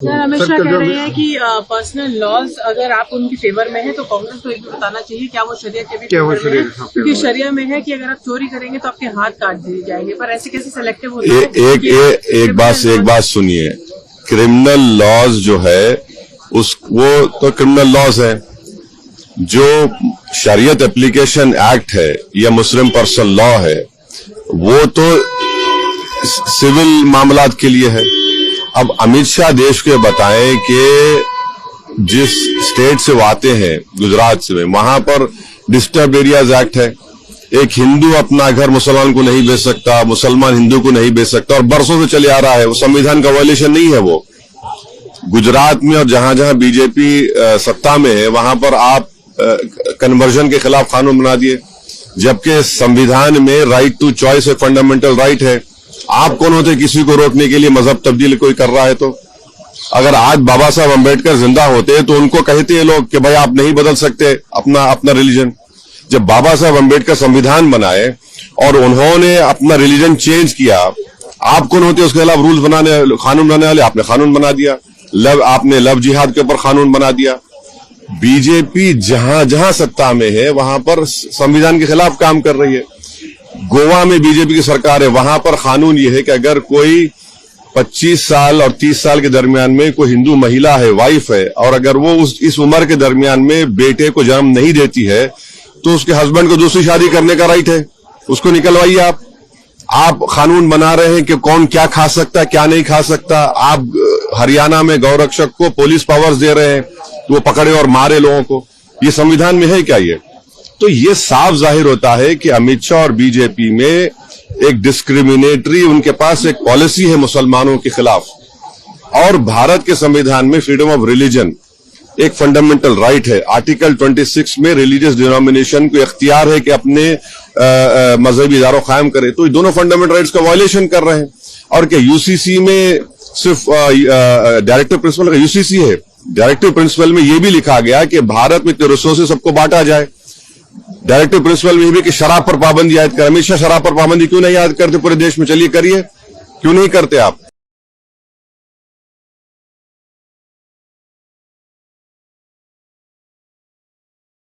Sir Amit Shah कह रहे हैं कि पर्सनल लॉज अगर आप उनकी फेवर में है तो कांग्रेस को एक भी बताना चाहिए क्या वो शरिया के भी फेवर में है, क्योंकि शरिया में है कि अगर आप चोरी करेंगे तो आपके हाथ काट दिए जाएंगे। पर ऐसे कैसे सिलेक्टिव होते हैं? एक बात सुनिए, क्रिमिनल लॉज जो है वो तो क्रिमिनल लॉज है। जो शरीयत एप्लीकेशन एक्ट है या मुस्लिम पर्सनल लॉ है वो तो सिविल मामलात के लिए है। अब अमित शाह देश को बताएं कि जिस स्टेट से वो आते हैं, गुजरात से, वहां पर डिस्टर्ब एरियाज एक्ट है। एक हिंदू अपना घर मुसलमान को नहीं बेच सकता, मुसलमान हिंदू को नहीं बेच सकता, और बरसों से चले आ रहा है। वो संविधान का वायलेशन नहीं है। वो गुजरात में और जहां जहां बीजेपी सत्ता में है वहां पर आप कन्वर्जन के खिलाफ कानून बना दिए, जबकि संविधान में राइट टू चॉइस एक फंडामेंटल राइट है। आप कौन होते किसी को रोकने के लिए? मजहब तब्दील कोई कर रहा है तो अगर आज बाबा साहब अम्बेडकर जिंदा होते तो उनको कहते हैं लोग कि भाई आप नहीं बदल सकते अपना रिलीजन। जब बाबा साहब अम्बेडकर संविधान बनाए और उन्होंने अपना रिलीजन चेंज किया, आप कौन होते उसके खिलाफ रूल्स बनाने, कानून बनाने वाले? आपने कानून बना दिया। आपने लव जिहाद के ऊपर कानून बना दिया। बीजेपी जहां जहां सत्ता में है वहां पर संविधान के खिलाफ काम कर रही है। गोवा में बीजेपी की सरकार है, वहां पर कानून यह है कि अगर कोई 25 साल और 30 साल के दरमियान में कोई हिंदू महिला है, वाइफ है, और अगर वो इस उम्र के दरमियान में बेटे को जन्म नहीं देती है तो उसके हस्बैंड को दूसरी शादी करने का राइट है। उसको निकलवाइए। आप कानून बना रहे हैं कि कौन क्या खा सकता है, क्या नहीं खा सकता। आप हरियाणा में गौरक्षक को पुलिस पावर्स दे रहे हैं कि वो पकड़े और मारे लोगों को। ये संविधान में है क्या? ये तो ये साफ जाहिर होता है कि अमित शाह और बीजेपी में एक डिस्क्रिमिनेटरी, उनके पास एक पॉलिसी है मुसलमानों के खिलाफ। और भारत के संविधान में फ्रीडम ऑफ रिलीजन एक फंडामेंटल राइट है। आर्टिकल 26 में रिलीजियस डिनोमिनेशन को इख्तियार है कि अपने मजहबी इदारों कायम करे। तो ये दोनों फंडामेंटल राइट्स का वायलेशन कर रहे हैं। और क्या यूसीसी में सिर्फ डायरेक्टिव प्रिंसिपल का यूसीसी है? डायरेक्टिव प्रिंसिपल में यह भी लिखा गया कि भारत में रिसोर्सेज सबको बांटा जाए। डायरेक्टिव प्रिंसिपल में भी कि शराब पर पाबंदी आयद कर। अमित शाह शराब पर पाबंदी क्यों नहीं आयद करते पूरे देश में? चलिए करिए, क्यों नहीं करते आप?